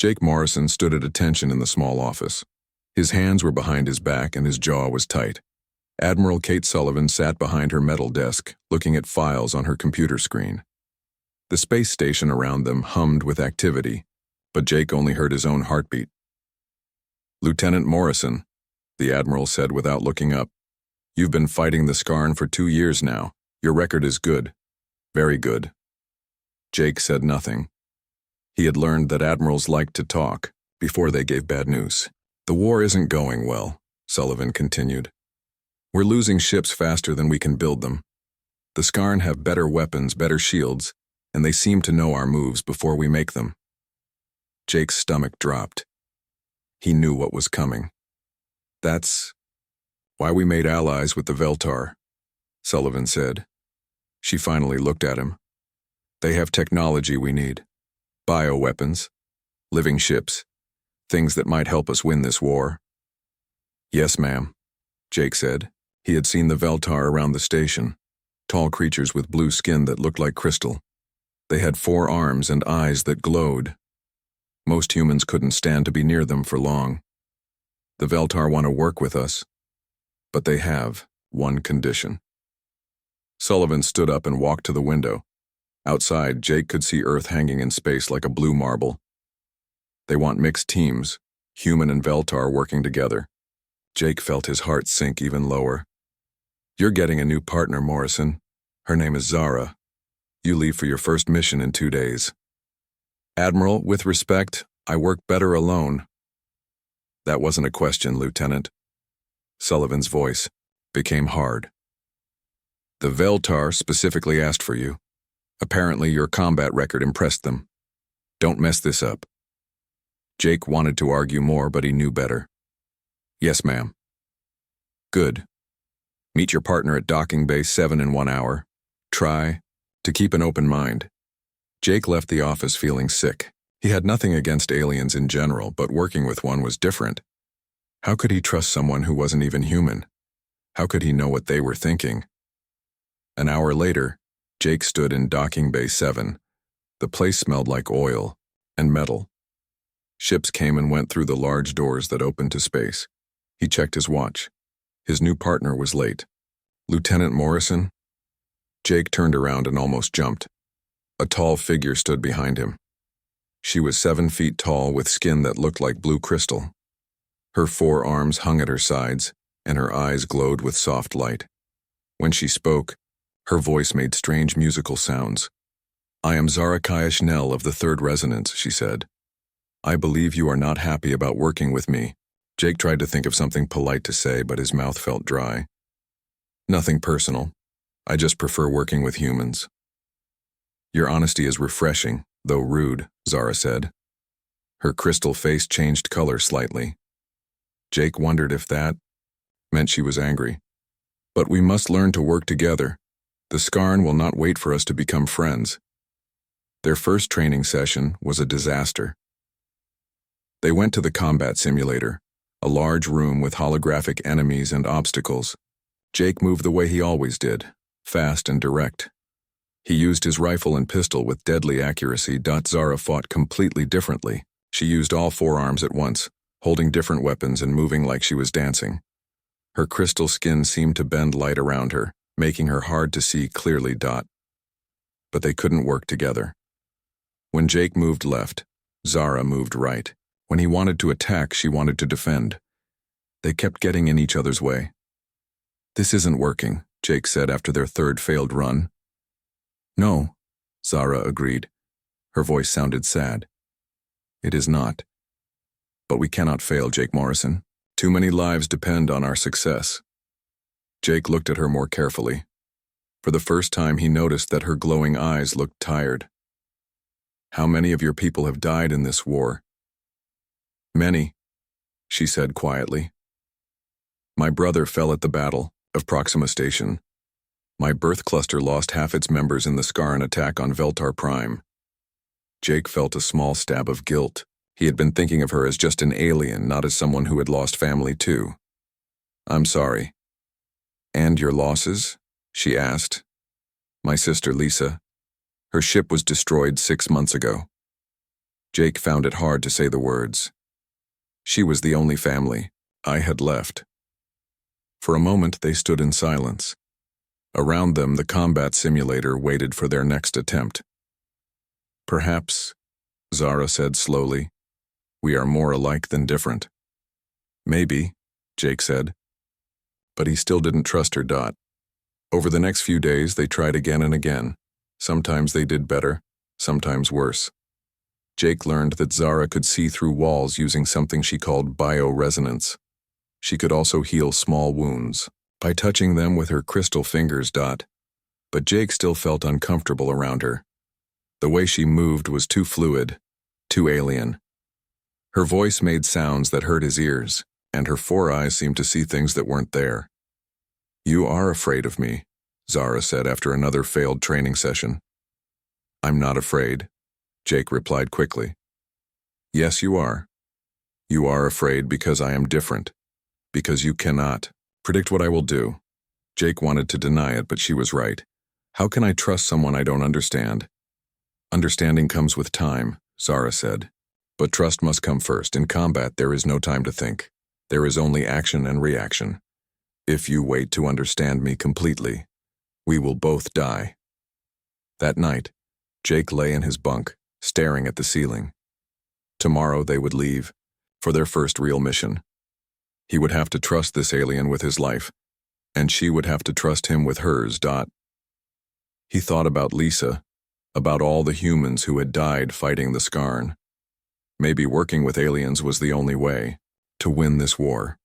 Jake Morrison stood at attention in the small office. His hands were behind his back and his jaw was tight. Admiral Kate Sullivan sat behind her metal desk, looking at files on her computer screen. The space station around them hummed with activity, but Jake only heard his own heartbeat. "Lieutenant Morrison," the Admiral said without looking up, "you've been fighting the Skarn for 2 years now. Your record is good. Very good." Jake said nothing. He had learned that admirals liked to talk before they gave bad news. "The war isn't going well," Sullivan continued. "We're losing ships faster than we can build them. The Skarn have better weapons, better shields, and they seem to know our moves before we make them." Jake's stomach dropped. He knew what was coming. "That's why we made allies with the Veltar," Sullivan said. She finally looked at him. "They have technology we need. Bioweapons, living ships, things that might help us win this war." "Yes, ma'am," Jake said. He had seen the Veltar around the station, tall creatures with blue skin that looked like crystal. They had 4 arms and eyes that glowed. Most humans couldn't stand to be near them for long. "The Veltar want to work with us, but they have one condition." Sullivan stood up and walked to the window. Outside, Jake could see Earth hanging in space like a blue marble. "They want mixed teams, human and Veltar working together." Jake felt his heart sink even lower. "You're getting a new partner, Morrison. Her name is Zara. You leave for your first mission in 2 days." "Admiral, with respect, I work better alone." "That wasn't a question, Lieutenant." Sullivan's voice became hard. "The Veltar specifically asked for you. Apparently your combat record impressed them. Don't mess this up." Jake wanted to argue more, but he knew better. "Yes, ma'am." "Good. Meet your partner at docking bay 7 in 1 hour. Try to keep an open mind." Jake left the office feeling sick. He had nothing against aliens in general, but working with one was different. How could he trust someone who wasn't even human? How could he know what they were thinking? An hour later, Jake stood in docking bay 7. The place smelled like oil and metal. Ships came and went through the large doors that opened to space. He checked his watch. His new partner was late. "Lieutenant Morrison?" Jake turned around and almost jumped. A tall figure stood behind him. She was 7 feet tall with skin that looked like blue crystal. Her 4 arms hung at her sides, and her eyes glowed with soft light. When she spoke, her voice made strange musical sounds. "I am Zara Nell of the 3rd Resonance," she said. "I believe you are not happy about working with me." Jake tried to think of something polite to say, but his mouth felt dry. "Nothing personal. I just prefer working with humans." "Your honesty is refreshing, though rude," Zara said. Her crystal face changed color slightly. Jake wondered if that meant she was angry. "But we must learn to work together. The Skarn will not wait for us to become friends." Their first training session was a disaster. They went to the combat simulator, a large room with holographic enemies and obstacles. Jake moved the way he always did, fast and direct. He used his rifle and pistol with deadly accuracy. Zara fought completely differently. She used all 4 arms at once, holding different weapons and moving like she was dancing. Her crystal skin seemed to bend light around her, making her hard to see clearly. But they couldn't work together. When Jake moved left, Zara moved right. When he wanted to attack, she wanted to defend. They kept getting in each other's way. "This isn't working," Jake said after their 3rd failed run. "No," Zara agreed. Her voice sounded sad. "It is not. But we cannot fail, Jake Morrison. Too many lives depend on our success." Jake looked at her more carefully. For the first time, he noticed that her glowing eyes looked tired. "How many of your people have died in this war?" "Many," she said quietly. "My brother fell at the Battle of Proxima Station. My birth cluster lost half its members in the Skarn attack on Veltar Prime." Jake felt a small stab of guilt. He had been thinking of her as just an alien, not as someone who had lost family too. "I'm sorry." "And your losses?" she asked. "My sister Lisa. Her ship was destroyed 6 months ago." Jake found it hard to say the words. She was the only family I had left. For a moment they stood in silence. Around them the combat simulator waited for their next attempt. Perhaps, Zara said slowly, we are more alike than different. Maybe, Jake said. But he still didn't trust her. Over the next few days they tried again and again. Sometimes they did better, sometimes worse. Jake learned that Zara could see through walls using something she called bioresonance. She could also heal small wounds by touching them with her crystal fingers. But Jake still felt uncomfortable around her. The way she moved was too fluid, too alien. Her voice made sounds that hurt his ears, and her 4 eyes seemed to see things that weren't there. You are afraid of me, Zara said after another failed training session. I'm not afraid, Jake replied quickly. Yes, you are. You are afraid because I am different, because you cannot predict what I will do. Jake wanted to deny it, but she was right. How can I trust someone I don't understand? Understanding comes with time, Zara said. But trust must come first. In combat, there is no time to think. There is only action and reaction. If you wait to understand me completely, we will both die. That night, Jake lay in his bunk, staring at the ceiling. Tomorrow they would leave, for their first real mission. He would have to trust this alien with his life, and she would have to trust him with hers. He thought about Lisa, about all the humans who had died fighting the Skarn. Maybe working with aliens was the only way to win this war.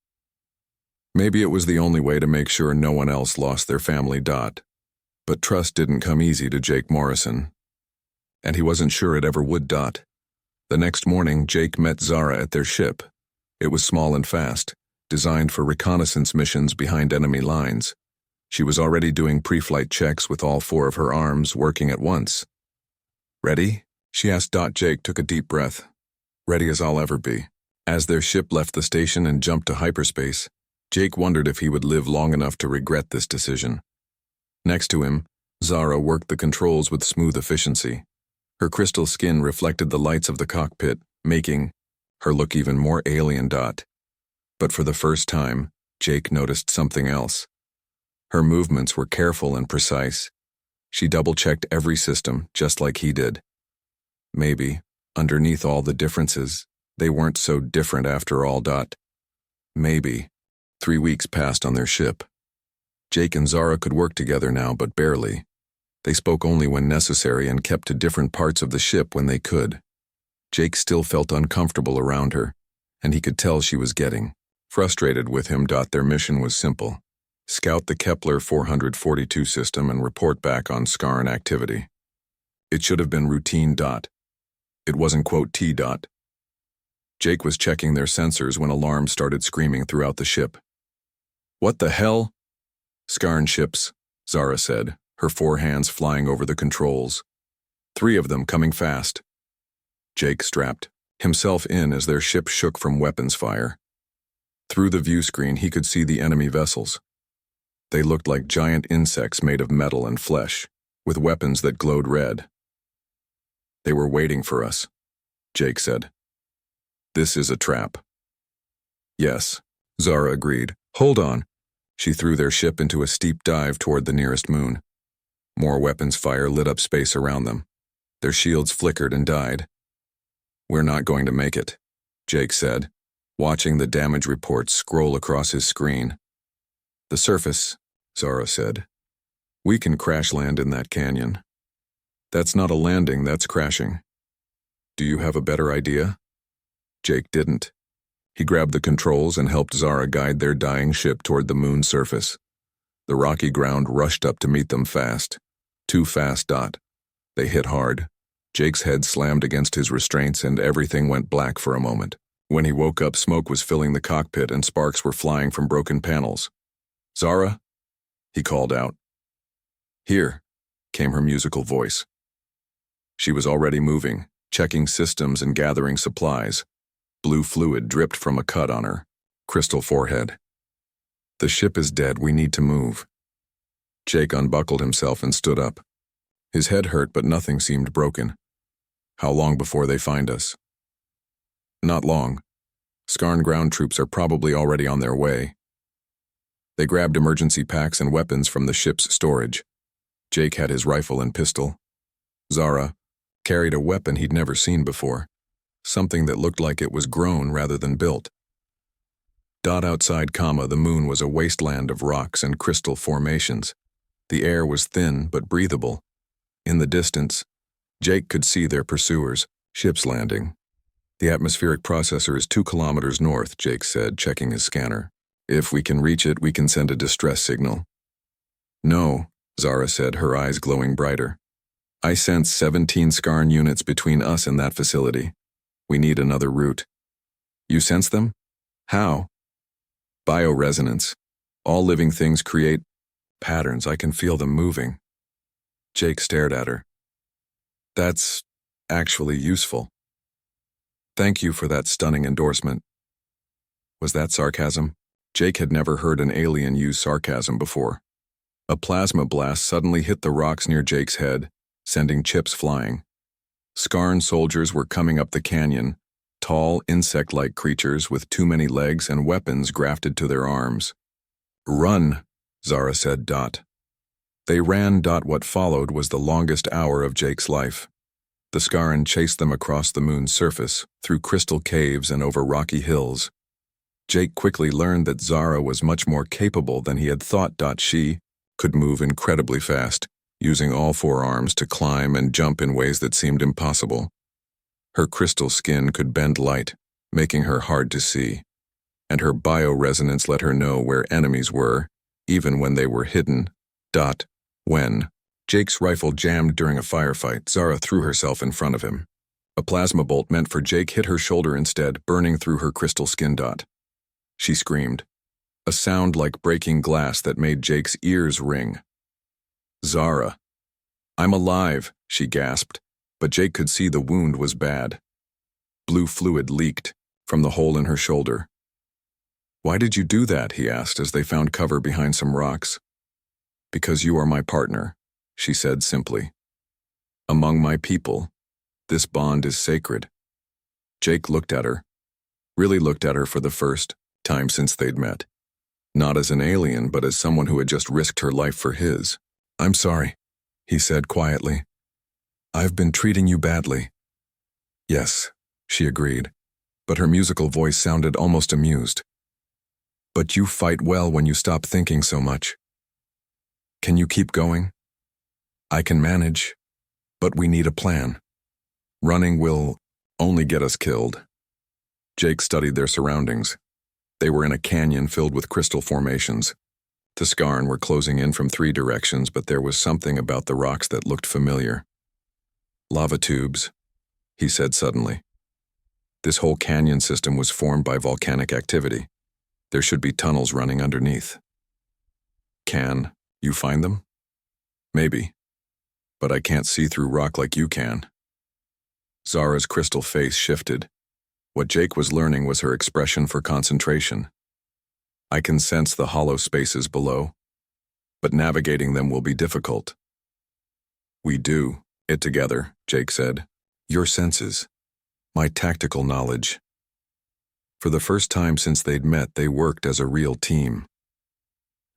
Maybe it was the only way to make sure no one else lost their family. But trust didn't come easy to Jake Morrison, and he wasn't sure it ever would. The next morning, Jake met Zara at their ship. It was small and fast, designed for reconnaissance missions behind enemy lines. She was already doing pre-flight checks with all 4 of her arms working at once. Ready? She asked. Jake took a deep breath. Ready as I'll ever be. As their ship left the station and jumped to hyperspace, Jake wondered if he would live long enough to regret this decision. Next to him, Zara worked the controls with smooth efficiency. Her crystal skin reflected the lights of the cockpit, making her look even more alien. But for the first time, Jake noticed something else. Her movements were careful and precise. She double-checked every system, just like he did. Maybe, underneath all the differences, they weren't so different after all. Maybe. 3 weeks passed on their ship. Jake and Zara could work together now, but barely. They spoke only when necessary and kept to different parts of the ship when they could. Jake still felt uncomfortable around her, and he could tell she was getting frustrated with him. Their mission was simple. Scout the Kepler 442 system and report back on Skarn activity. It should have been routine. It wasn't T. Jake was checking their sensors when alarms started screaming throughout the ship. What the hell? Skarn ships, Zara said, her 4 hands flying over the controls. 3 of them coming fast. Jake strapped himself in as their ship shook from weapons fire. Through the view screen he could see the enemy vessels. They looked like giant insects made of metal and flesh, with weapons that glowed red. They were waiting for us, Jake said. This is a trap. Yes, Zara agreed. Hold on. She threw their ship into a steep dive toward the nearest moon. More weapons fire lit up space around them. Their shields flickered and died. We're not going to make it, Jake said, watching the damage reports scroll across his screen. The surface, Zara said. We can crash land in that canyon. That's not a landing, that's crashing. Do you have a better idea? Jake didn't. He grabbed the controls and helped Zara guide their dying ship toward the moon's surface. The rocky ground rushed up to meet them fast. Too fast. They hit hard. Jake's head slammed against his restraints and everything went black for a moment. When he woke up, smoke was filling the cockpit and sparks were flying from broken panels. Zara? He called out. Here, came her musical voice. She was already moving, checking systems and gathering supplies. Blue fluid dripped from a cut on her crystal forehead. The ship is dead, we need to move. Jake unbuckled himself and stood up. His head hurt, but nothing seemed broken. How long before they find us? Not long. Skarn ground troops are probably already on their way. They grabbed emergency packs and weapons from the ship's storage. Jake had his rifle and pistol. Zara carried a weapon he'd never seen before, something that looked like it was grown rather than built. Outside Kama, the moon was a wasteland of rocks and crystal formations. The air was thin but breathable. In the distance, Jake could see their pursuers, ships landing. The atmospheric processor is 2 kilometers north, Jake said, checking his scanner. If we can reach it, we can send a distress signal. No, Zara said, her eyes glowing brighter. I sense 17 Skarn units between us and that facility. We need another route. You sense them? How? Bioresonance. All living things create patterns. I can feel them moving. Jake stared at her. That's actually useful. Thank you for that stunning endorsement. Was that sarcasm? Jake had never heard an alien use sarcasm before. A plasma blast suddenly hit the rocks near Jake's head, sending chips flying. Skarn soldiers were coming up the canyon, tall, insect-like creatures with too many legs and weapons grafted to their arms. Run, Zara said. They ran. What followed was the longest hour of Jake's life. The Skarn chased them across the moon's surface, through crystal caves and over rocky hills. Jake quickly learned that Zara was much more capable than he had thought. She could move incredibly fast, using all 4 arms to climb and jump in ways that seemed impossible. Her crystal skin could bend light, making her hard to see, and her bioresonance let her know where enemies were, even when they were hidden. When Jake's rifle jammed during a firefight, Zara threw herself in front of him. A plasma bolt meant for Jake hit her shoulder instead, burning through her crystal skin. She screamed, a sound like breaking glass that made Jake's ears ring. Zara. I'm alive, she gasped, but Jake could see the wound was bad. Blue fluid leaked from the hole in her shoulder. Why did you do that? He asked as they found cover behind some rocks. Because you are my partner, she said simply. Among my people, this bond is sacred. Jake looked at her, really looked at her for the first time since they'd met. Not as an alien, but as someone who had just risked her life for his. I'm sorry, he said quietly. I've been treating you badly. Yes, she agreed, but her musical voice sounded almost amused. But you fight well when you stop thinking so much. Can you keep going? I can manage, but we need a plan. Running will only get us killed. Jake studied their surroundings. They were in a canyon filled with crystal formations. The Skarn were closing in from 3 directions, but there was something about the rocks that looked familiar. Lava tubes, he said suddenly. This whole canyon system was formed by volcanic activity. There should be tunnels running underneath. Can you find them? Maybe, but I can't see through rock like you can. Zara's crystal face shifted. What Jake was learning was her expression for concentration. I can sense the hollow spaces below, but navigating them will be difficult. We do it together, Jake said. Your senses, my tactical knowledge. For the first time since they'd met, they worked as a real team.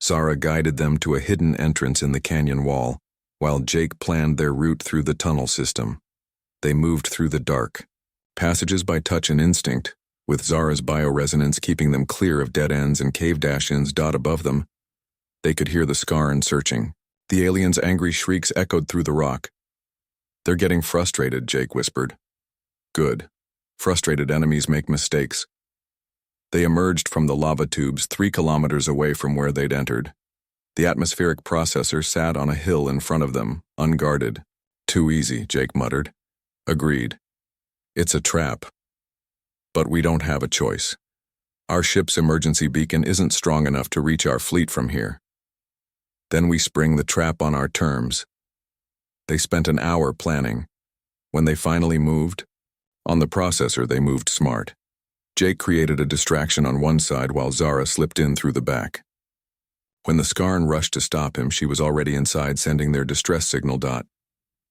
Zara guided them to a hidden entrance in the canyon wall, while Jake planned their route through the tunnel system. They moved through the dark, passages by touch and instinct, with Zara's bioresonance keeping them clear of dead ends and cave dash-ins. Above them, they could hear the Skarn searching. The aliens' angry shrieks echoed through the rock. They're getting frustrated, Jake whispered. Good. Frustrated enemies make mistakes. They emerged from the lava tubes 3 kilometers away from where they'd entered. The atmospheric processor sat on a hill in front of them, unguarded. Too easy, Jake muttered. Agreed. It's a trap. But we don't have a choice. Our ship's emergency beacon isn't strong enough to reach our fleet from here. Then we spring the trap on our terms. They spent an hour planning. When they finally moved, on the processor they moved smart. Jake created a distraction on one side while Zara slipped in through the back. When the Skarn rushed to stop him, she was already inside sending their distress signal.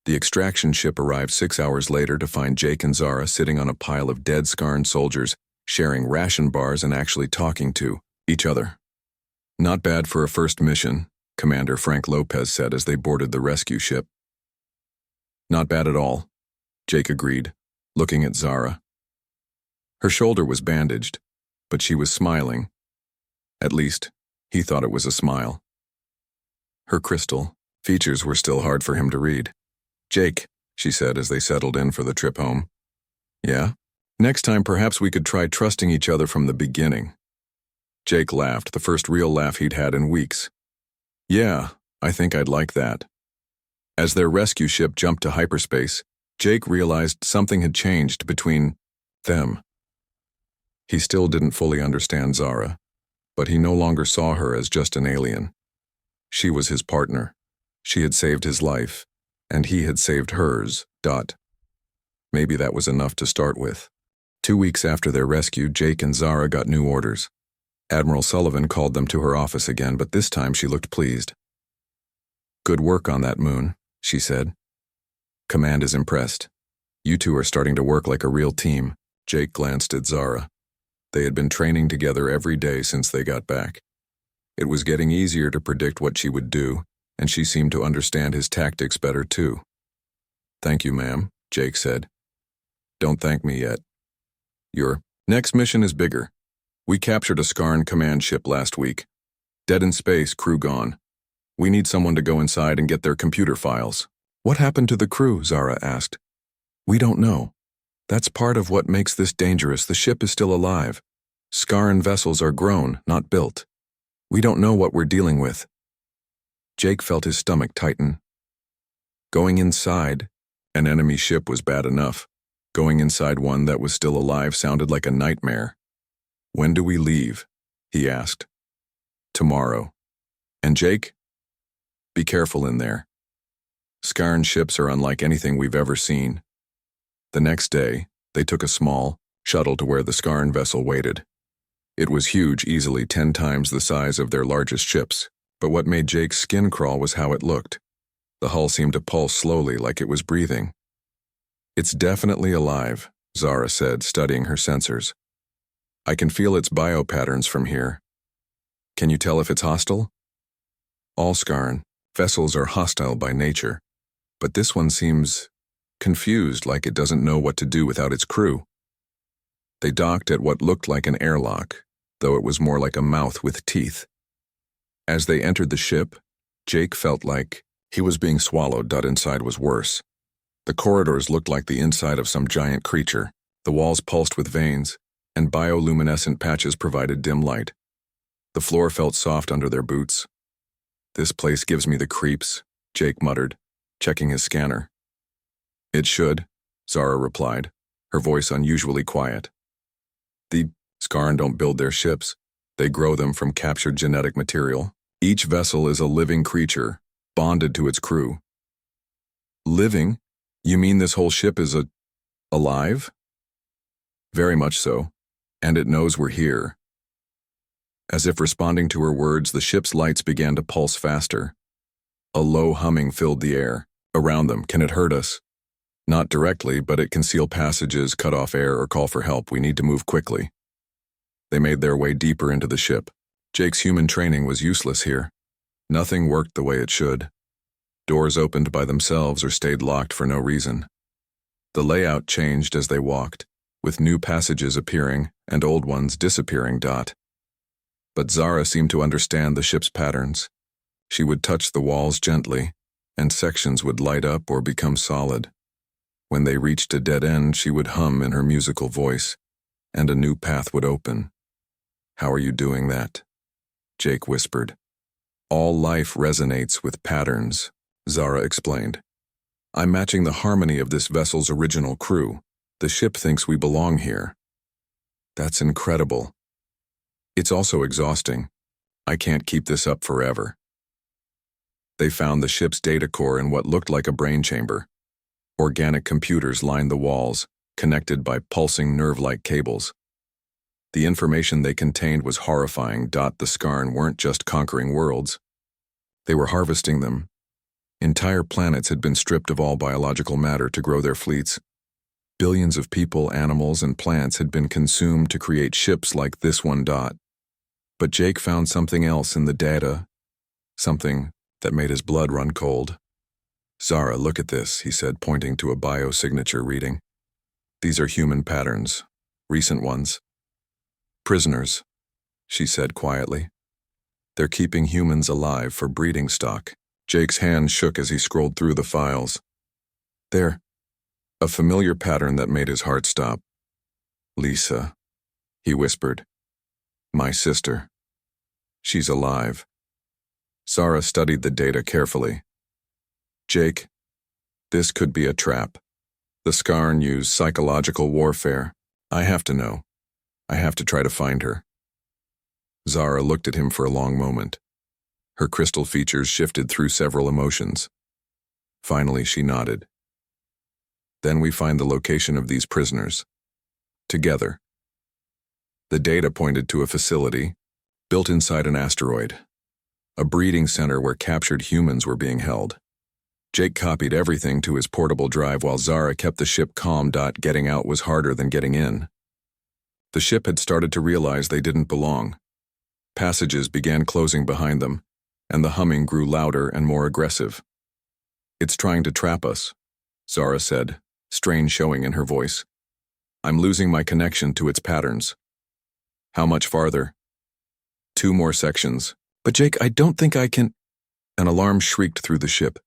The extraction ship arrived 6 hours later to find Jake and Zara sitting on a pile of dead Skarn soldiers, sharing ration bars and actually talking to each other. "Not bad for a first mission," Commander Frank Lopez said as they boarded the rescue ship. "Not bad at all," Jake agreed, looking at Zara. Her shoulder was bandaged, but she was smiling. At least, he thought it was a smile. Her crystal features were still hard for him to read. "Jake," she said as they settled in for the trip home. "Yeah? Next time perhaps we could try trusting each other from the beginning." Jake laughed, the first real laugh he'd had in weeks. "Yeah, I think I'd like that." As their rescue ship jumped to hyperspace, Jake realized something had changed between them. He still didn't fully understand Zara, but he no longer saw her as just an alien. She was his partner. She had saved his life, and he had saved hers. Maybe that was enough to start with. 2 weeks after their rescue, Jake and Zara got new orders. Admiral Sullivan called them to her office again, but this time she looked pleased. "Good work on that moon," she said. "Command is impressed. You two are starting to work like a real team." Jake glanced at Zara. They had been training together every day since they got back. It was getting easier to predict what she would do, and she seemed to understand his tactics better too. "Thank you, ma'am," Jake said. "Don't thank me yet. Your next mission is bigger. We captured a Skarn command ship last week. Dead in space, crew gone. We need someone to go inside and get their computer files." "What happened to the crew?" Zara asked. "We don't know. That's part of what makes this dangerous. The ship is still alive. Skarn vessels are grown, not built. We don't know what we're dealing with." Jake felt his stomach tighten. Going inside an enemy ship was bad enough. Going inside one that was still alive sounded like a nightmare. "When do we leave?" he asked. "Tomorrow. And Jake? Be careful in there. Skarn ships are unlike anything we've ever seen." The next day, they took a small shuttle to where the Skarn vessel waited. It was huge, easily 10 times the size of their largest ships, but what made Jake's skin crawl was how it looked. The hull seemed to pulse slowly, like it was breathing. "It's definitely alive," Zara said, studying her sensors. "I can feel its biopatterns from here. Can you tell if it's hostile?" "All Skarn vessels are hostile by nature, but this one seems confused, like it doesn't know what to do without its crew." They docked at what looked like an airlock, though it was more like a mouth with teeth. As they entered the ship, Jake felt like he was being swallowed. Inside was worse. The corridors looked like the inside of some giant creature. The walls pulsed with veins, and bioluminescent patches provided dim light. The floor felt soft under their boots. "This place gives me the creeps," Jake muttered, checking his scanner. "It should," Zara replied, her voice unusually quiet. "The Skarn don't build their ships. They grow them from captured genetic material. Each vessel is a living creature, bonded to its crew." "Living? You mean this whole ship is alive?" "Very much so, and it knows we're here." As if responding to her words, the ship's lights began to pulse faster. A low humming filled the air around them. "Can it hurt us?" "Not directly, but it can seal passages, cut off air, or call for help. We need to move quickly." They made their way deeper into the ship. Jake's human training was useless here. Nothing worked the way it should. Doors opened by themselves or stayed locked for no reason. The layout changed as they walked, with new passages appearing and old ones disappearing. But Zara seemed to understand the ship's patterns. She would touch the walls gently, and sections would light up or become solid. When they reached a dead end, she would hum in her musical voice, and a new path would open. "How are you doing that?" Jake whispered. "All life resonates with patterns," Zara explained. "I'm matching the harmony of this vessel's original crew. The ship thinks we belong here." "That's incredible." "It's also exhausting. I can't keep this up forever." They found the ship's data core in what looked like a brain chamber. Organic computers lined the walls, connected by pulsing nerve-like cables. The information they contained was horrifying. The Skarn weren't just conquering worlds. They were harvesting them. Entire planets had been stripped of all biological matter to grow their fleets. Billions of people, animals, and plants had been consumed to create ships like this one. But Jake found something else in the data, something that made his blood run cold. "Zara, look at this," he said, pointing to a biosignature reading. "These are human patterns, recent ones." "Prisoners," she said quietly. "They're keeping humans alive for breeding stock." Jake's hand shook as he scrolled through the files. There, a familiar pattern that made his heart stop. "Lisa," he whispered. "My sister. She's alive." Zara studied the data carefully. "Jake, this could be a trap. The Skarn use psychological warfare. I have to know. I have to try to find her." Zara looked at him for a long moment. Her crystal features shifted through several emotions. Finally, she nodded. "Then we find the location of these prisoners. Together." The data pointed to a facility built inside an asteroid, a breeding center where captured humans were being held. Jake copied everything to his portable drive while Zara kept the ship calm. Getting out was harder than getting in. The ship had started to realize they didn't belong. Passages began closing behind them, and the humming grew louder and more aggressive. "It's trying to trap us," Zara said, strain showing in her voice. "I'm losing my connection to its patterns." "How much farther?" "2 more sections." "But Jake, I don't think I can—" An alarm shrieked through the ship.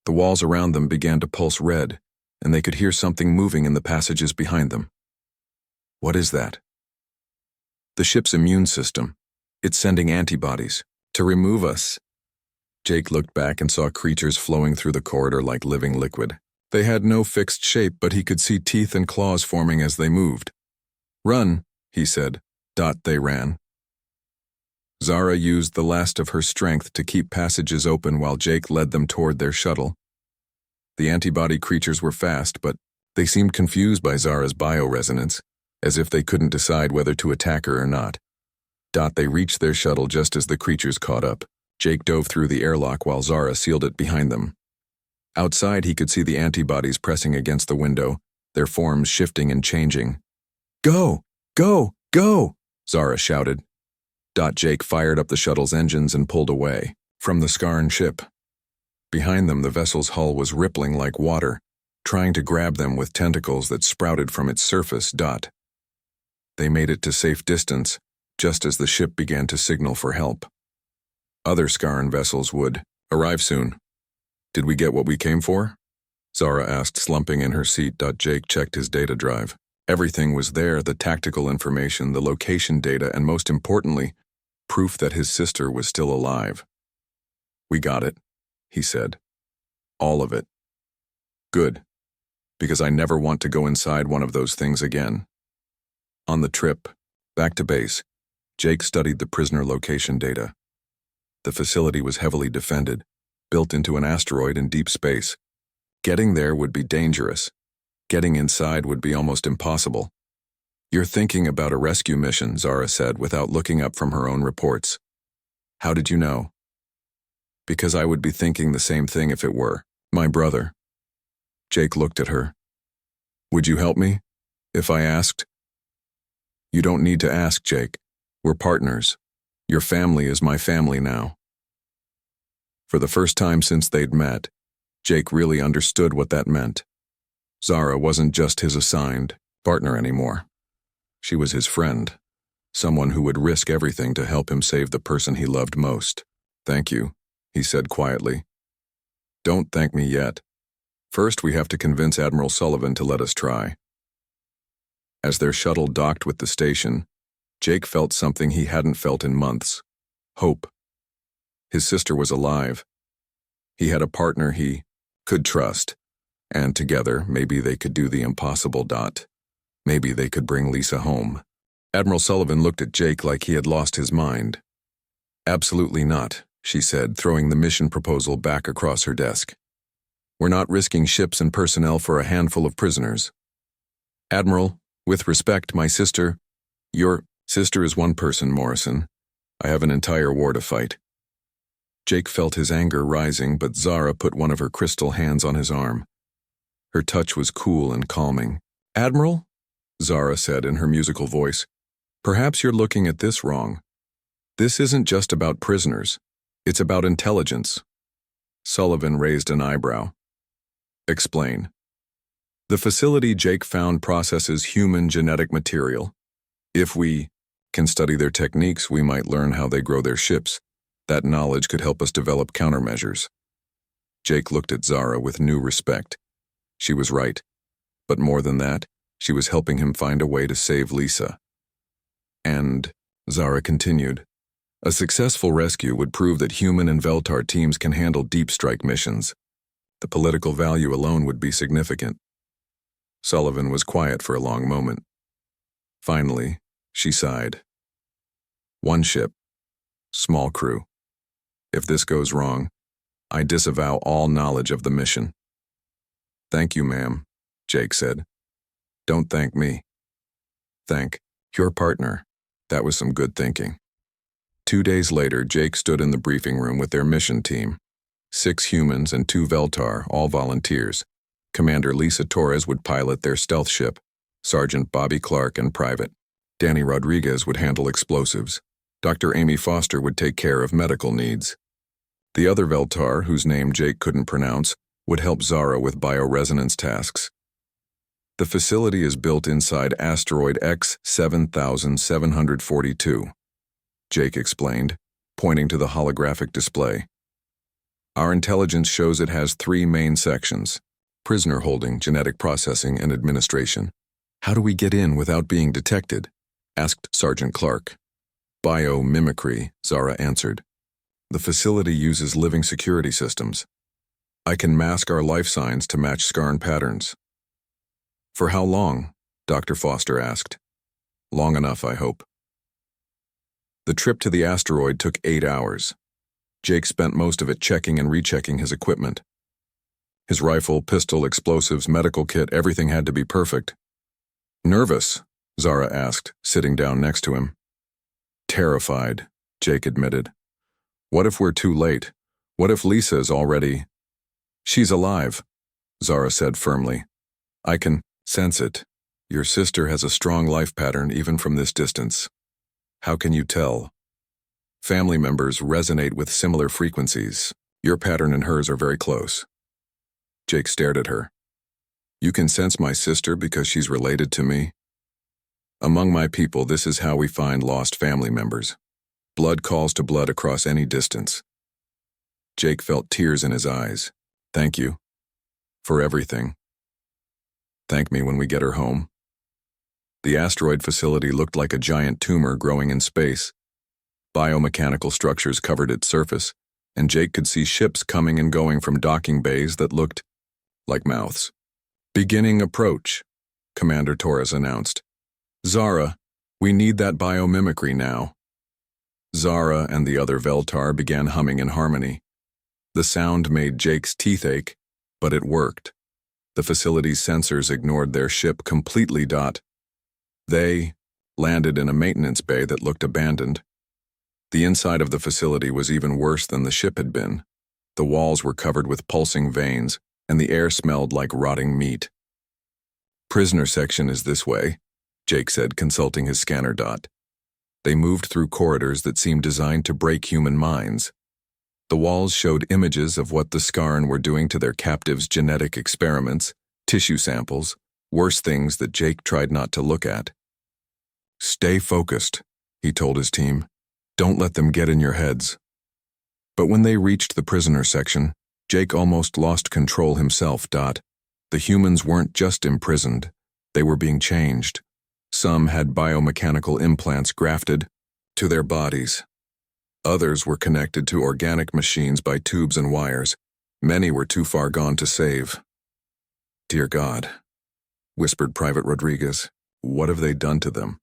The walls around them began to pulse red, and they could hear something moving in the passages behind them. "What is that?" "The ship's immune system. It's sending antibodies to remove us." Jake looked back and saw creatures flowing through the corridor like living liquid. They had no fixed shape, but he could see teeth and claws forming as they moved. "Run," he said. They ran. Zara used the last of her strength to keep passages open while Jake led them toward their shuttle. The antibody creatures were fast, but they seemed confused by Zara's bioresonance, as if they couldn't decide whether to attack her or not. They reached their shuttle just as the creatures caught up. Jake dove through the airlock while Zara sealed it behind them. Outside, he could see the antibodies pressing against the window, their forms shifting and changing. "Go! Go! Go!" Zara shouted. Jake fired up the shuttle's engines and pulled away from the Skarn ship. Behind them, the vessel's hull was rippling like water, trying to grab them with tentacles that sprouted from its surface. They made it to safe distance, just as the ship began to signal for help. Other Skarn vessels would arrive soon. "Did we get what we came for?" Zara asked, slumping in her seat. Jake checked his data drive. Everything was there, the tactical information, the location data, and most importantly, proof that his sister was still alive. "We got it," he said. "All of it." "Good, because I never want to go inside one of those things again." On the trip back to base, Jake studied the prisoner location data. The facility was heavily defended, built into an asteroid in deep space. Getting there would be dangerous. Getting inside would be almost impossible. "You're thinking about a rescue mission," Zara said without looking up from her own reports. "How did you know?" "Because I would be thinking the same thing if it were my brother." Jake looked at her. "Would you help me if I asked?" "You don't need to ask, Jake. We're partners. Your family is my family now." For the first time since they'd met, Jake really understood what that meant. Zara wasn't just his assigned partner anymore. She was his friend, someone who would risk everything to help him save the person he loved most. "Thank you," he said quietly. "Don't thank me yet. First, we have to convince Admiral Sullivan to let us try." As their shuttle docked with the station, Jake felt something he hadn't felt in months: hope. His sister was alive. He had a partner he could trust, and together, maybe they could do the impossible. Maybe they could bring Lisa home. Admiral Sullivan looked at Jake like he had lost his mind. "Absolutely not," she said, throwing the mission proposal back across her desk. "We're not risking ships and personnel for a handful of prisoners. Admiral, with respect, my sister—" "Your sister is one person, Morrison. I have an entire war to fight." Jake felt his anger rising, but Zara put one of her crystal hands on his arm. Her touch was cool and calming. "Admiral," Zara said in her musical voice, "perhaps you're looking at this wrong. This isn't just about prisoners. It's about intelligence." Sullivan raised an eyebrow. "Explain." "The facility Jake found processes human genetic material. If we can study their techniques, we might learn how they grow their ships. That knowledge could help us develop countermeasures." Jake looked at Zara with new respect. She was right. But more than that, she was helping him find a way to save Lisa. "And," Zara continued, "a successful rescue would prove that human and Veltar teams can handle deep strike missions. The political value alone would be significant." Sullivan was quiet for a long moment. Finally, she sighed. "One ship. Small crew. If this goes wrong, I disavow all knowledge of the mission." "Thank you, ma'am," Jake said. "Don't thank me. Thank your partner. That was some good thinking." 2 days later, Jake stood in the briefing room with their mission team. 6 humans and 2 Veltar, all volunteers. Commander Lisa Torres would pilot their stealth ship. Sergeant Bobby Clark and Private Danny Rodriguez would handle explosives. Dr. Amy Foster would take care of medical needs. The other Veltar, whose name Jake couldn't pronounce, would help Zara with bioresonance tasks. "The facility is built inside asteroid X7742, Jake explained, pointing to the holographic display. "Our intelligence shows it has 3 main sections: prisoner holding, genetic processing, and administration." "How do we get in without being detected?" asked Sergeant Clark. "Biomimicry," Zara answered. "The facility uses living security systems. I can mask our life signs to match scarn patterns." "For how long?" Dr. Foster asked. "Long enough, I hope." The trip to the asteroid took 8 hours. Jake spent most of it checking and rechecking his equipment. His rifle, pistol, explosives, medical kit, everything had to be perfect. "Nervous?" Zara asked, sitting down next to him. "Terrified," Jake admitted. "What if we're too late? What if Lisa is already—" "She's alive," Zara said firmly. "I can sense it. Your sister has a strong life pattern even from this distance." "How can you tell?" "Family members resonate with similar frequencies. Your pattern and hers are very close." Jake stared at her. "You can sense my sister because she's related to me?" "Among my people, this is how we find lost family members. Blood calls to blood across any distance." Jake felt tears in his eyes. "Thank you. For everything. Thank me when we get her home." The asteroid facility looked like a giant tumor growing in space. Biomechanical structures covered its surface, and Jake could see ships coming and going from docking bays that looked like mouths. "Beginning approach," Commander Torres announced. "Zara, we need that biomimicry now." Zara and the other Veltar began humming in harmony. The sound made Jake's teeth ache, but it worked. The facility's sensors ignored their ship completely. They landed in a maintenance bay that looked abandoned. The inside of the facility was even worse than the ship had been. The walls were covered with pulsing veins, and the air smelled like rotting meat. "Prisoner section is this way," Jake said, consulting his scanner. They moved through corridors that seemed designed to break human minds. The walls showed images of what the Scarn were doing to their captives' genetic experiments, tissue samples, worse things that Jake tried not to look at. "Stay focused," he told his team. "Don't let them get in your heads." But when they reached the prisoner section, Jake almost lost control himself. The humans weren't just imprisoned, they were being changed. Some had biomechanical implants grafted to their bodies. Others were connected to organic machines by tubes and wires. Many were too far gone to save. "Dear God," whispered Private Rodriguez, "what have they done to them?"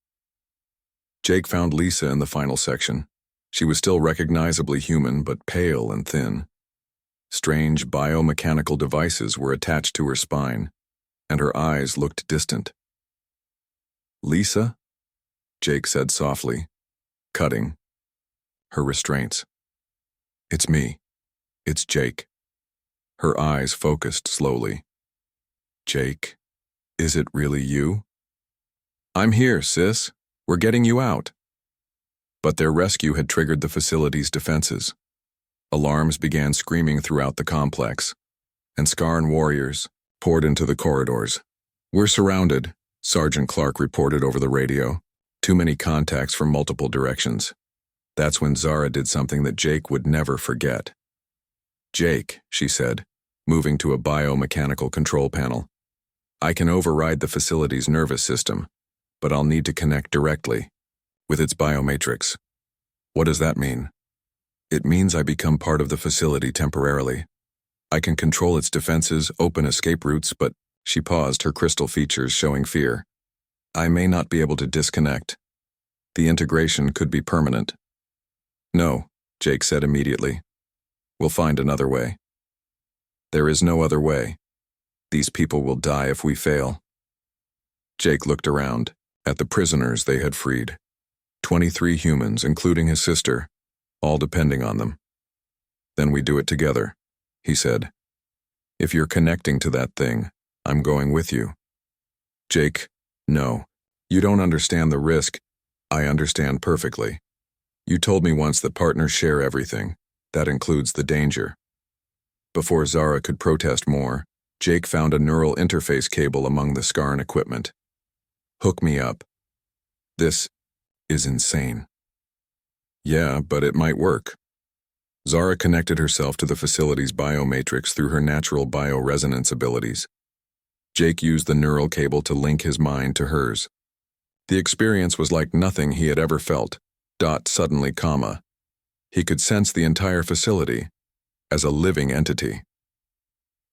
Jake found Lisa in the final section. She was still recognizably human, but pale and thin. Strange biomechanical devices were attached to her spine, and her eyes looked distant. "Lisa?" Jake said softly, cutting her restraints. It's me. It's Jake. Her eyes focused slowly. Jake, is it really you? I'm here, sis. We're getting you out. But their rescue had triggered the facility's defenses. Alarms began screaming throughout the complex, and Skarn warriors poured into the corridors. We're surrounded, Sergeant Clark reported over the radio. Too many contacts from multiple directions. That's when Zara did something that Jake would never forget. Jake, she said, moving to a biomechanical control panel. I can override the facility's nervous system, but I'll need to connect directly with its biomatrix. What does that mean? It means I become part of the facility temporarily. I can control its defenses, open escape routes, but she paused, her crystal features showing fear. I may not be able to disconnect. The integration could be permanent. No, Jake said immediately. We'll find another way. There is no other way. These people will die if we fail. Jake looked around, at the prisoners they had freed. 23 humans, including his sister, all depending on them. Then we do it together, he said. If you're connecting to that thing, I'm going with you. Jake, no. You don't understand the risk. I understand perfectly. You told me once that partners share everything. That includes the danger. Before Zara could protest more, Jake found a neural interface cable among the Skarn equipment. Hook me up. This is insane. Yeah, but it might work. Zara connected herself to the facility's biomatrix through her natural bioresonance abilities. Jake used the neural cable to link his mind to hers. The experience was like nothing he had ever felt. Suddenly, he could sense the entire facility as a living entity.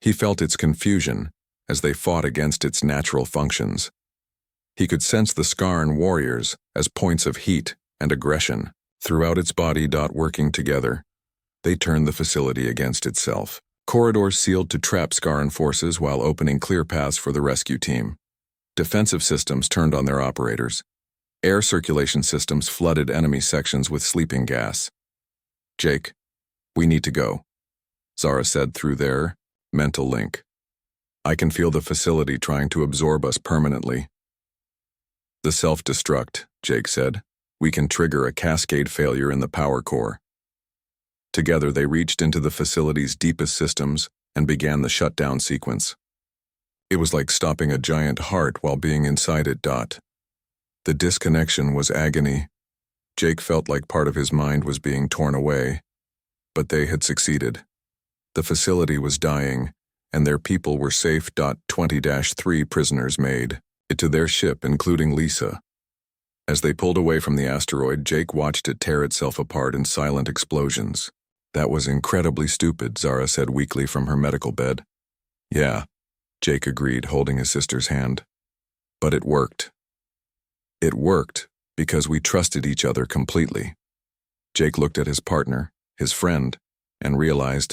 He felt its confusion as they fought against its natural functions. He could sense the Skarn warriors as points of heat and aggression throughout its body. Working together, they turned the facility against itself. Corridors sealed to trap Skarn forces while opening clear paths for the rescue team. Defensive systems turned on their operators. Air circulation systems flooded enemy sections with sleeping gas. Jake, we need to go, Zara said through their mental link. I can feel the facility trying to absorb us permanently. The self-destruct, Jake said. We can trigger a cascade failure in the power core. Together they reached into the facility's deepest systems and began the shutdown sequence. It was like stopping a giant heart while being inside it. The disconnection was agony. Jake felt like part of his mind was being torn away, but they had succeeded. The facility was dying, and their people were safe. 20-3 prisoners made it to their ship, including Lisa. As they pulled away from the asteroid, Jake watched it tear itself apart in silent explosions. That was incredibly stupid, Zara said weakly from her medical bed. Yeah, Jake agreed, holding his sister's hand. But it worked. It worked because we trusted each other completely. Jake looked at his partner, his friend, and realized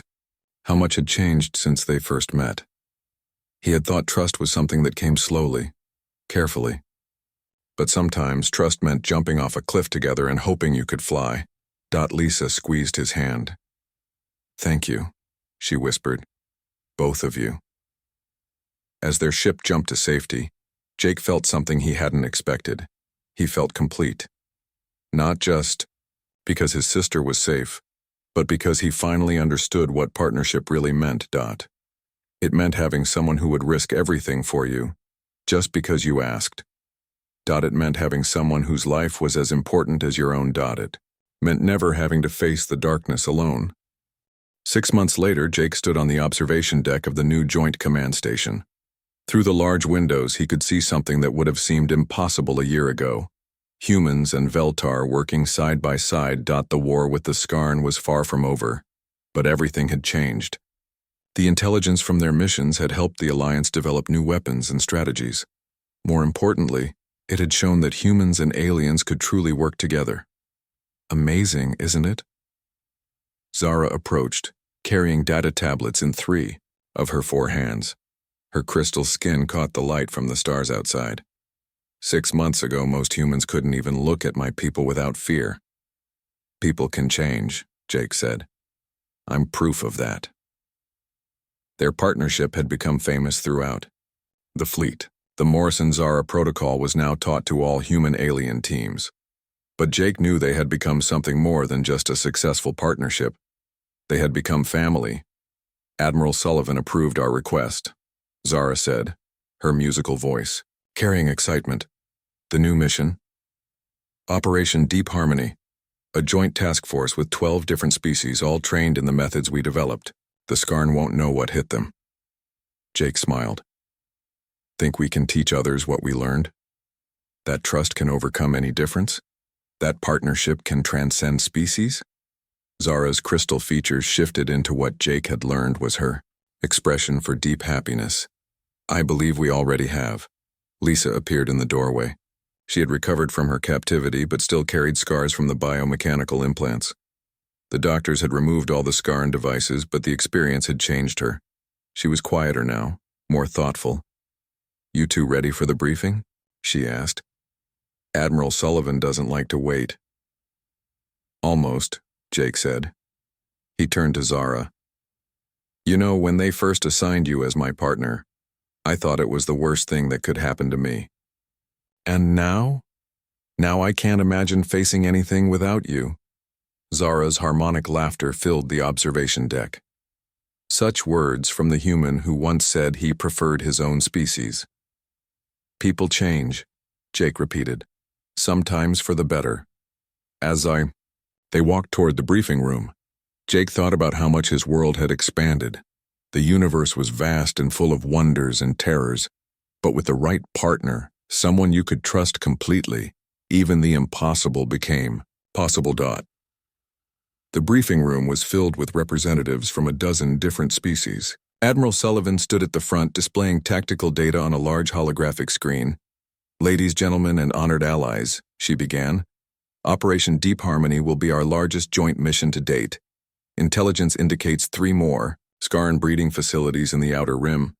how much had changed since they first met. He had thought trust was something that came slowly, carefully. But sometimes trust meant jumping off a cliff together and hoping you could fly. Lisa squeezed his hand. Thank you, she whispered. Both of you. As their ship jumped to safety, Jake felt something he hadn't expected. He felt complete. Not just because his sister was safe, but because he finally understood what partnership really meant. It meant having someone who would risk everything for you, just because you asked. It meant having someone whose life was as important as your own. It meant never having to face the darkness alone. 6 months later, Jake stood on the observation deck of the new Joint Command Station. Through the large windows, he could see something that would have seemed impossible a year ago. Humans and Veltar working side by side. The war with the Skarn was far from over, but everything had changed. The intelligence from their missions had helped the Alliance develop new weapons and strategies. More importantly, it had shown that humans and aliens could truly work together. Amazing, isn't it? Zara approached, carrying data tablets in 3 of her 4 hands. Her crystal skin caught the light from the stars outside. 6 months ago, most humans couldn't even look at my people without fear. People can change, Jake said. I'm proof of that. Their partnership had become famous throughout the fleet. The Morrison-Zara protocol was now taught to all human-alien teams. But Jake knew they had become something more than just a successful partnership. They had become family. Admiral Sullivan approved our request, Zara said, her musical voice carrying excitement. The new mission? Operation Deep Harmony, a joint task force with 12 different species, all trained in the methods we developed. The Skarn won't know what hit them. Jake smiled. Think we can teach others what we learned? That trust can overcome any difference? That partnership can transcend species? Zara's crystal features shifted into what Jake had learned was her expression for deep happiness. I believe we already have. Lisa appeared in the doorway. She had recovered from her captivity but still carried scars from the biomechanical implants. The doctors had removed all the Skarn devices, but the experience had changed her. She was quieter now, more thoughtful. You two ready for the briefing? She asked. Admiral Sullivan doesn't like to wait. Almost, Jake said. He turned to Zara. You know, when they first assigned you as my partner, I thought it was the worst thing that could happen to me. And now? Now I can't imagine facing anything without you. Zara's harmonic laughter filled the observation deck. Such words from the human who once said he preferred his own species. People change, Jake repeated, sometimes for the better. They walked toward the briefing room. Jake thought about how much his world had expanded. The universe was vast and full of wonders and terrors, but with the right partner, someone you could trust completely, even the impossible became possible. The briefing room was filled with representatives from a dozen different species. Admiral Sullivan stood at the front displaying tactical data on a large holographic screen. Ladies, gentlemen, and honored allies, she began. Operation Deep Harmony will be our largest joint mission to date. Intelligence indicates 3 more Skarn breeding facilities in the Outer Rim.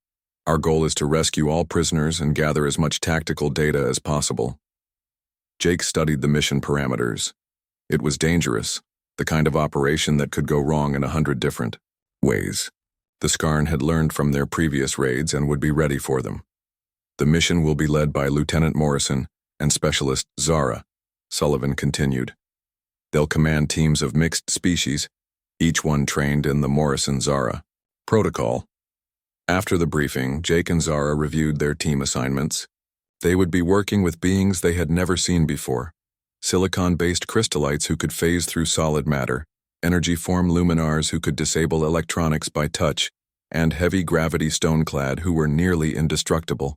Our goal is to rescue all prisoners and gather as much tactical data as possible. Jake studied the mission parameters. It was dangerous, the kind of operation that could go wrong in 100 different ways. The Skarn had learned from their previous raids and would be ready for them. The mission will be led by Lieutenant Morrison and Specialist Zara, Sullivan continued. They'll command teams of mixed species, each one trained in the Morrison-Zara protocol. After the briefing, Jake and Zara reviewed their team assignments. They would be working with beings they had never seen before, silicon-based crystallites who could phase through solid matter, energy-form luminars who could disable electronics by touch, and heavy-gravity stone-clad who were nearly indestructible.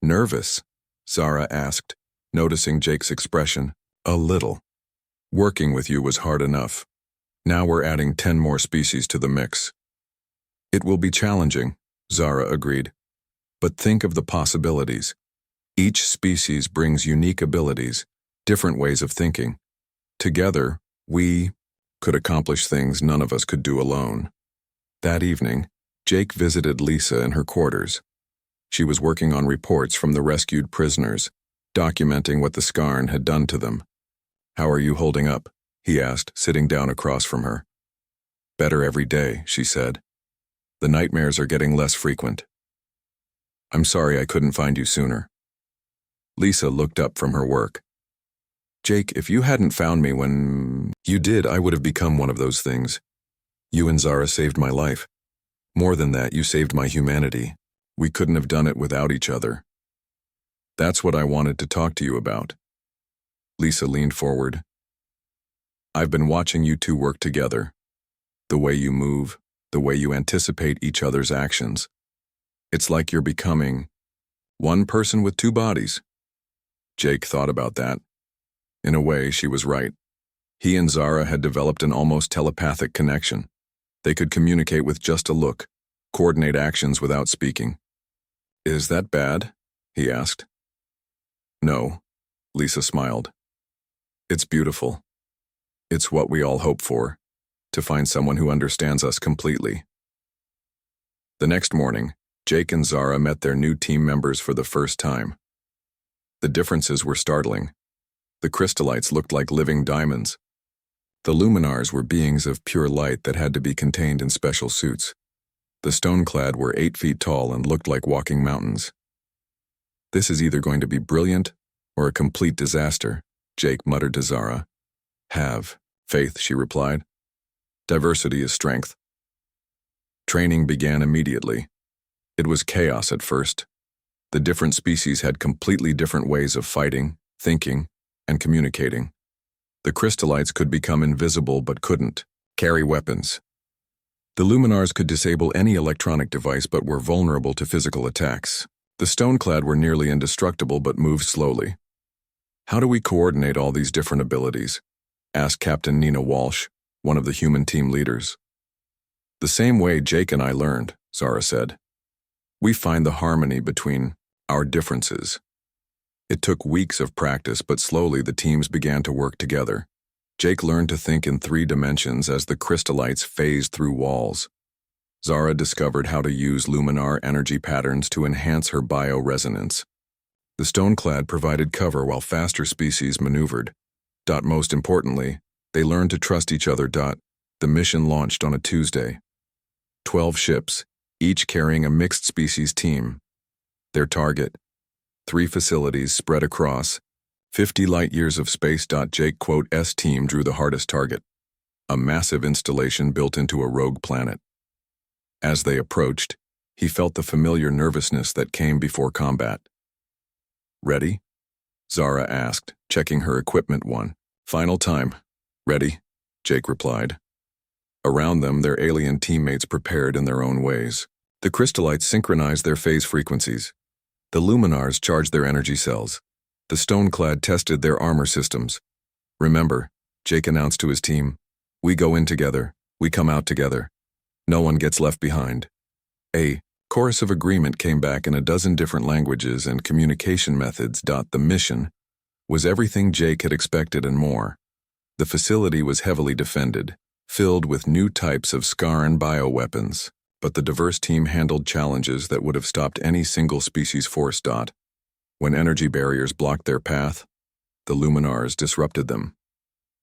Nervous? Zara asked, noticing Jake's expression. A little. Working with you was hard enough. Now we're adding 10 more species to the mix. It will be challenging, Zara agreed. But think of the possibilities. Each species brings unique abilities, different ways of thinking. Together, we could accomplish things none of us could do alone. That evening, Jake visited Lisa in her quarters. She was working on reports from the rescued prisoners, documenting what the Skarn had done to them. How are you holding up? He asked, sitting down across from her. Better every day, she said. The nightmares are getting less frequent. I'm sorry I couldn't find you sooner. Lisa looked up from her work. Jake, if you hadn't found me when you did, I would have become one of those things. You and Zara saved my life. More than that, you saved my humanity. We couldn't have done it without each other. That's what I wanted to talk to you about. Lisa leaned forward. I've been watching you two work together. The way you move, the way you anticipate each other's actions. It's like you're becoming one person with 2 bodies. Jake thought about that. In a way, she was right. He and Zara had developed an almost telepathic connection. They could communicate with just a look, coordinate actions without speaking. Is that bad? He asked. No, Lisa smiled. It's beautiful. It's what we all hope for, to find someone who understands us completely. The next morning, Jake and Zara met their new team members for the first time. The differences were startling. The crystallites looked like living diamonds. The Luminars were beings of pure light that had to be contained in special suits. The Stoneclad were 8 feet tall and looked like walking mountains. "This is either going to be brilliant or a complete disaster," Jake muttered to Zara. "Have faith," she replied. "Diversity is strength." Training began immediately. It was chaos at first. The different species had completely different ways of fighting, thinking, and communicating. The crystallites could become invisible but couldn't carry weapons. The Luminars could disable any electronic device but were vulnerable to physical attacks. The Stoneclad were nearly indestructible but moved slowly. "How do we coordinate all these different abilities?" asked Captain Nina Walsh, one of the human team leaders. "The same way Jake and I learned," Zara said. "We find the harmony between our differences." It took weeks of practice, but slowly the teams began to work together. Jake learned to think in 3 dimensions as the crystallites phased through walls. Zara discovered how to use luminar energy patterns to enhance her bioresonance. The Stoneclad provided cover while faster species maneuvered. Most importantly, they learned to trust each other. The mission launched on a Tuesday. 12 ships, each carrying a mixed species team. Their target: 3 facilities spread across 50 light-years of space. Jake's team drew the hardest target, a massive installation built into a rogue planet. As they approached, he felt the familiar nervousness that came before combat. "Ready?" Zara asked, checking her equipment. "One final time." "Ready," Jake replied. Around them, their alien teammates prepared in their own ways. The crystallites synchronized their phase frequencies. The Luminars charged their energy cells. The Stoneclad tested their armor systems. "Remember," Jake announced to his team, "we go in together, we come out together. No one gets left behind." A chorus of agreement came back in a dozen different languages and communication methods. The mission was everything Jake had expected and more. The facility was heavily defended, filled with new types of Scarran bioweapons, but the diverse team handled challenges that would have stopped any single species force. When energy barriers blocked their path, the Luminars disrupted them.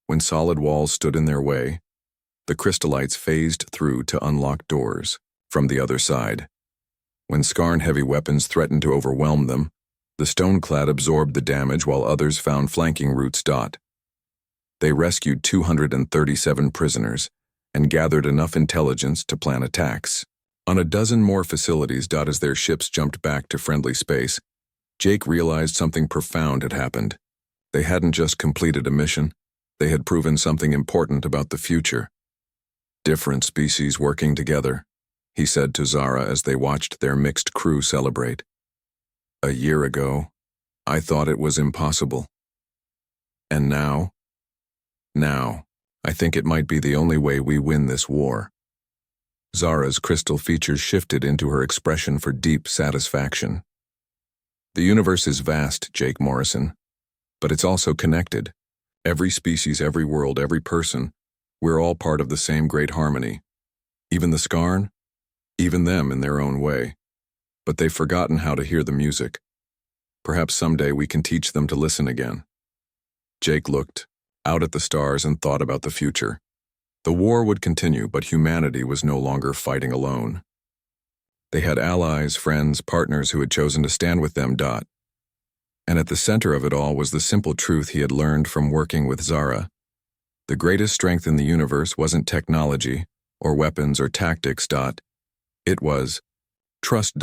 When solid walls stood in their way, the crystallites phased through to unlock doors from the other side. When Scarran heavy weapons threatened to overwhelm them, the Stoneclad absorbed the damage while others found flanking routes. They rescued 237 prisoners and gathered enough intelligence to plan attacks on a dozen more facilities. As their ships jumped back to friendly space, Jake realized something profound had happened. They hadn't just completed a mission, they had proven something important about the future. "Different species working together," he said to Zara as they watched their mixed crew celebrate. "A year ago, I thought it was impossible. And now, I think it might be the only way we win this war." Zara's crystal features shifted into her expression for deep satisfaction. "The universe is vast, Jake Morrison, but it's also connected. Every species, every world, every person, we're all part of the same great harmony. Even the Scarn, even them in their own way. But they've forgotten how to hear the music. Perhaps someday we can teach them to listen again." Jake looked out at the stars and thought about the future. The war would continue, but humanity was no longer fighting alone. They had allies, friends, partners who had chosen to stand with them. And at the center of it all was the simple truth he had learned from working with Zara. The greatest strength in the universe wasn't technology, or weapons, or tactics. It was trust.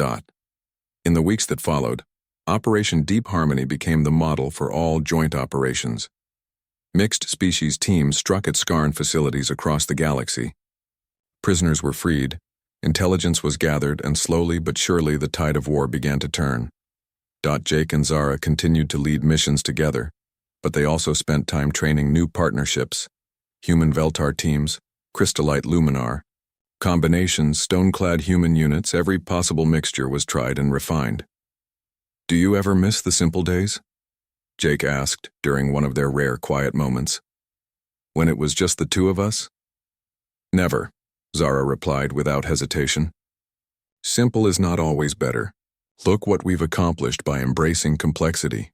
In the weeks that followed, Operation Deep Harmony became the model for all joint operations. Mixed species teams struck at Scarn facilities across the galaxy. Prisoners were freed, intelligence was gathered, and slowly but surely the tide of war began to turn. Jake and Zara continued to lead missions together, but they also spent time training new partnerships: human Veltar teams, crystallite Luminar, combinations, Stoneclad human units. Every possible mixture was tried and refined. "Do you ever miss the simple days?" Jake asked during one of their rare quiet moments. "When it was just the two of us?" "Never," Zara replied without hesitation. "Simple is not always better. Look what we've accomplished by embracing complexity."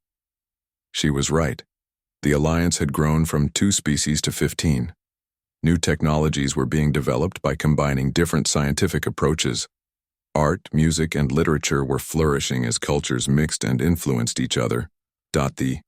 She was right. The alliance had grown from 2 species to 15. New technologies were being developed by combining different scientific approaches. Art, music, and literature were flourishing as cultures mixed and influenced each other. The